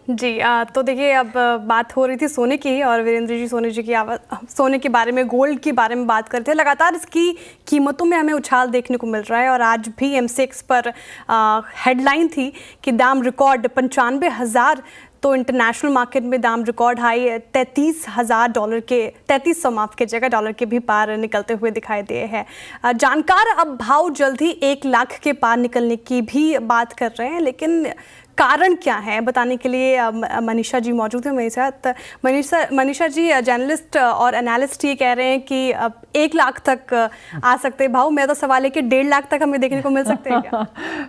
जी तो देखिए, अब बात हो रही थी सोने की, और वीरेंद्र जी सोने के बारे में, गोल्ड के बारे में बात करते हैं। लगातार इसकी कीमतों में हमें उछाल देखने को मिल रहा है, और आज भी एमसीएक्स पर हेडलाइन थी कि दाम रिकॉर्ड 95,000, तो इंटरनेशनल मार्केट में दाम रिकॉर्ड हाई $33,000 के, 3300 माफ कीजिएगा, डॉलर के भी पार निकलते हुए दिखाई दिए हैं। जानकार अब भाव जल्द ही 1 लाख के पार निकलने की भी बात कर रहे हैं, लेकिन कारण क्या है बताने के लिए मनीषा जी मौजूद है मेरे साथ। मनीषा जी, जर्नलिस्ट और एनालिस्ट ये कह रहे हैं कि 1 लाख तक आ सकते हैं भाव। मेरा तो सवाल है कि 1.5 लाख तक हमें देखने को मिल सकते हैं क्या?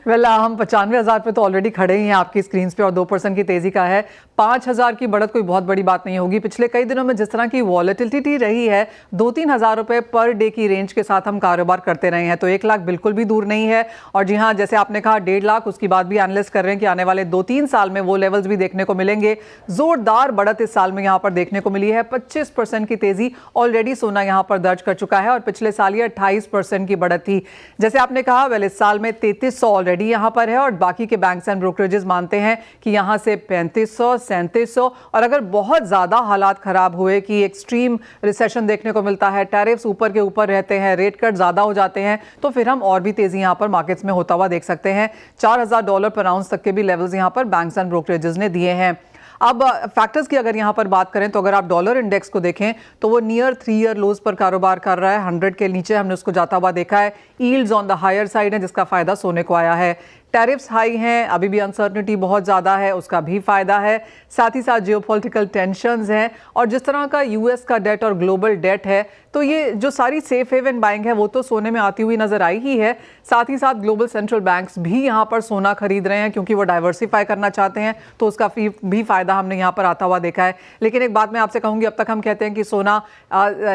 वेल हम 95,000 पे तो ऑलरेडी खड़े ही हैं आपकी स्क्रीन पे, और 2% की तेजी का है। 5,000 की बढ़त कोई बहुत बड़ी बात नहीं होगी। पिछले कई दिनों में जिस तरह की वॉलेटिलिटी रही है, 2-3 हज़ार रुपए पर डे की रेंज के साथ हम कारोबार करते रहे हैं, तो 1 लाख बिल्कुल भी दूर नहीं है। और जी हाँ, जैसे आपने कहा 1.5 लाख, उसकी बात भी एनालिस्ट कर रहे हैं कि आने वाले 2-3 साल में वो लेवल्स भी देखने को मिलेंगे। जोरदार बढ़त इस साल में यहां पर देखने को मिली है। 25% की तेजी ऑलरेडी सोना यहां पर दर्ज कर चुका है, और पिछले साल ये 28% की बढ़त थी। जैसे आपने कहा, वेल इस साल में 3300 ऑलरेडी यहां पर है, और बाकी के बैंक्स एंड ब्रोकरेजेस मानते हैं कि यहां से 3500, 3700, और अगर बहुत ज्यादा हालात खराब हुए कि एक्सट्रीम रिसेशन देखने को मिलता है, टैरिफ्स ऊपर के ऊपर रहते हैं, रेट कट ज्यादा हो जाते हैं, तो फिर हम और भी तेजी यहां पर मार्केट्स में होता हुआ देख सकते हैं। $4,000 पर आउंस तक के भी लेवल्स यहां पर बैंक्स एंड ब्रोकरेजेस ने दिए हैं। अब फैक्टर्स की अगर यहां पर बात करें, तो अगर आप डॉलर इंडेक्स को देखें तो वो नियर 3 ईयर लोज पर कारोबार कर रहा है। 100 के नीचे हमने उसको जाता हुआ देखा है। Yields on the higher side है, जिसका फायदा सोने को आया है। टैरिफ्स हाई हैं, अभी भी अनसर्टनिटी बहुत ज़्यादा है, उसका भी फायदा है। साथ ही साथ जियोपॉलिटिकल टेंशंस हैं, और जिस तरह का यूएस का डेट और ग्लोबल डेट है, तो ये जो सारी सेफ हेवन बाइंग है वो तो सोने में आती हुई नजर आई ही है। साथ ही साथ ग्लोबल सेंट्रल बैंक्स भी यहाँ पर सोना खरीद रहे हैं, क्योंकि वो डाइवर्सिफाई करना चाहते हैं, तो उसका भी फायदा हमने यहाँ पर आता हुआ देखा है। लेकिन एक बात मैं आपसे कहूँगी, अब तक हम कहते हैं कि सोना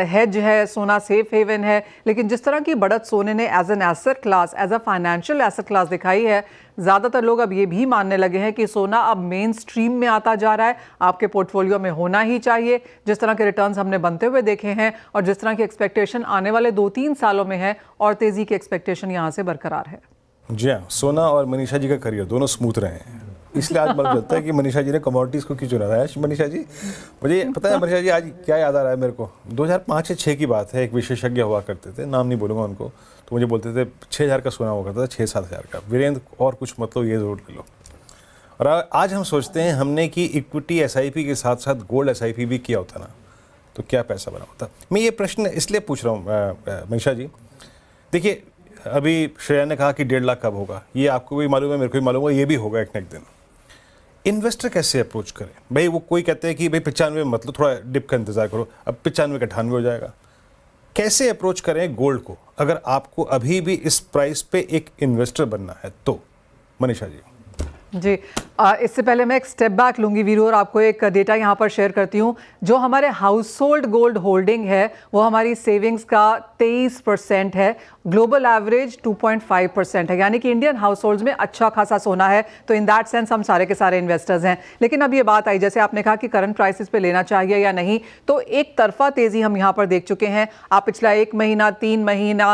हेज है, सोना सेफ हेवन है, लेकिन जिस तरह की बढ़त सोने ने as an asset class, as a financial asset class दिखाई है, ज़्यादातर लोग अब ये भी मानने लगे हैं कि सोना अब मेन स्ट्रीम में आता जा रहा है, आपके पोर्टफोलियो में होना ही चाहिए। जिस तरह के रिटर्न्स हमने बनते हुए देखे हैं, और जिस तरह की एक्सपेक्टेशन आने वाले 2-3 सालों में है, और तेज़ी की एक्सपेक्टेशन यहाँ से बरकरार है। जी हाँ, सोना और मनीषा जी का करियर दोनों स्मूथ रहे हैं, इसलिए आज मालूम चलता है कि मनीषा जी ने कमोडिटीज़ को क्यों चुना था। मनीषा जी, मुझे पता है मनीषा जी, आज क्या याद आ रहा है मेरे को, 2005 से 6 की बात है। एक विशेषज्ञ हुआ करते थे, नाम नहीं बोलूँगा उनको, तो मुझे बोलते थे 6,000 का सोना हुआ करता था, 6-7 हज़ार का। वीरेंद्र, और कुछ मतलब ये ज़रूर ले लो। और आज हम सोचते हैं हमने कि इक्विटी SIP के साथ साथ गोल्ड SIP भी किया होता ना, तो क्या पैसा बना होता। मैं ये प्रश्न इसलिए पूछ रहा हूँ मनीषा जी, देखिए अभी श्रेया ने कहा कि 1.5 लाख कब होगा, ये आपको भी मालूम है, मेरे को भी मालूम है, ये भी होगा एक न एक दिन। इन्वेस्टर कैसे अप्रोच करें भाई? वो कोई कहते हैं कि भाई 95 मतलब थोड़ा डिप का इंतजार करो, अब 95 का 98 हो जाएगा। कैसे अप्रोच करें गोल्ड को अगर आपको अभी भी इस प्राइस पे एक इन्वेस्टर बनना है तो? मनीषा जी जी, इससे पहले मैं एक स्टेप बैक लूंगी वीरू, और आपको एक डेटा यहाँ पर शेयर करती हूँ। जो हमारे हाउस होल्ड गोल्ड होल्डिंग है वो हमारी सेविंग्स का 23% है, ग्लोबल एवरेज 2.5% है, यानी कि इंडियन हाउस होल्ड्स में अच्छा खासा सोना है। तो इन दैट सेंस हम सारे के सारे इन्वेस्टर्स हैं। लेकिन अब ये बात आई, जैसे आपने कहा कि करंट प्राइसेस पे लेना चाहिए या नहीं, तो एक तरफा तेज़ी हम यहाँ पर देख चुके हैं। आप पिछला 1 महीना, 3 महीना,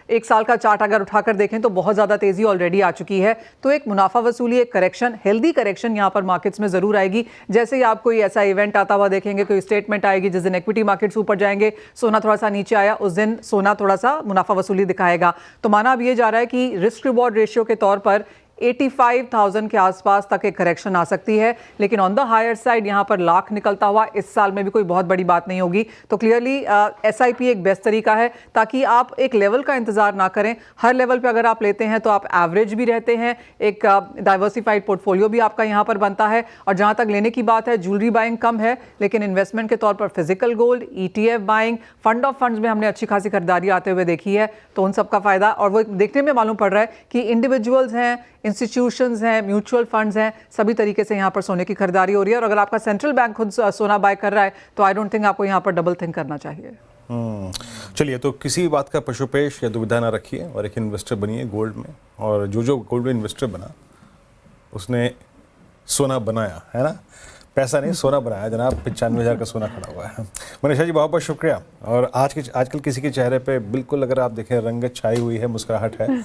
1 साल का चार्ट अगर उठाकर देखें तो बहुत ज़्यादा तेज़ी ऑलरेडी आ चुकी है। तो एक मुनाफा वसूली, एक करेक्शन, हेल्दी करेक्शन यहाँ पर मार्केट्स में जरूर आएगी। जैसे ही आप कोई ऐसा इवेंट आता हुआ देखेंगे, कोई स्टेटमेंट आएगी जिस दिन इक्विटी मार्केट्स ऊपर जाएंगे, सोना थोड़ा सा नीचे आया, उस दिन सोना थोड़ा सा मुनाफा वसूली दिखाएगा। तो माना अब ये जा रहा है कि रिस्क रिवॉर्ड रेशियो के तौर पर 85,000 के आसपास तक एक करेक्शन आ सकती है, लेकिन ऑन द हायर साइड यहाँ पर लाख निकलता हुआ इस साल में भी कोई बहुत बड़ी बात नहीं होगी। तो क्लियरली SIP एक बेस्ट तरीका है, ताकि आप एक लेवल का इंतजार ना करें। हर लेवल पे अगर आप लेते हैं तो आप एवरेज भी रहते हैं, एक डाइवर्सिफाइड पोर्टफोलियो भी आपका यहाँ पर बनता है। और जहाँ तक लेने की बात है, ज्वेलरी बाइंग कम है, लेकिन इन्वेस्टमेंट के तौर पर physical gold, ETF buying, fund of funds में हमने अच्छी खासी खरीदारी आते हुए देखी है, तो उन सबका फायदा। और वो देखने में मालूम पड़ रहा है कि इंडिविजुअल्स हैं, इंस्टीट्यूशंस हैं, म्यूचुअल फंड्स हैं, सभी तरीके से यहाँ पर सोने की खरीदारी हो रही है। और अगर आपका सेंट्रल बैंक खुद सोना बाय कर रहा है तो आई डोंट थिंक आपको यहाँ पर डबल थिंक करना चाहिए। चलिए, तो किसी भी बात का पशुपेश या दुविधा ना रखिए और एक इन्वेस्टर बनिए गोल्ड में। और जो गोल्ड में इन्वेस्टर बना उसने सोना बनाया है ना, पैसा नहीं सोना बनाया जनाब। 95,000 का सोना खड़ा हुआ है। मनीषा जी बहुत बहुत शुक्रिया। और आजकल किसी के चेहरे पे बिल्कुल अगर आप देखें रंगत छाई हुई है, मुस्कुराहट है,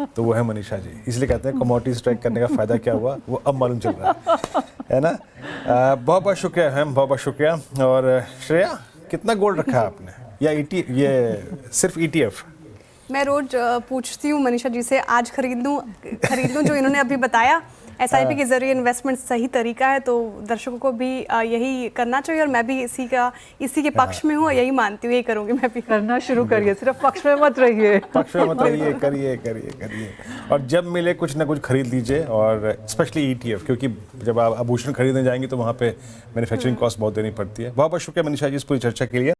तो वो है मनीषा जी। इसलिए कहते हैं कमोडिटीज ट्रैक करने का फायदा क्या हुआ वो अब मालूम चल रहा है। है ना। बहुत बहुत शुक्रिया मैम, बहुत बहुत शुक्रिया। और श्रेया, कितना गोल्ड रखा है आपने, या ये सिर्फ ETF? मैं रोज पूछती हूँ मनीषा जी से, आज खरीद लूँ जो इन्होंने अभी बताया। SIP के जरिए इन्वेस्टमेंट सही तरीका है, तो दर्शकों को भी यही करना चाहिए, और मैं भी इसी के पक्ष में हूँ और यही मानती हूँ, यही करूँगी मैं भी। करना शुरू करिए, सिर्फ पक्ष में मत रहिए। पक्ष में मत रहिए, करिए। और जब मिले कुछ ना कुछ खरीद लीजिए, और स्पेशली ETF, क्योंकि जब आप आभूषण खरीदने जाएंगे तो वहाँ पे मैन्युफैक्चरिंग कॉस्ट बहुत देनी पड़ती है। बहुत बहुत शुक्रिया मनीषा जी इस पूरी चर्चा के लिए।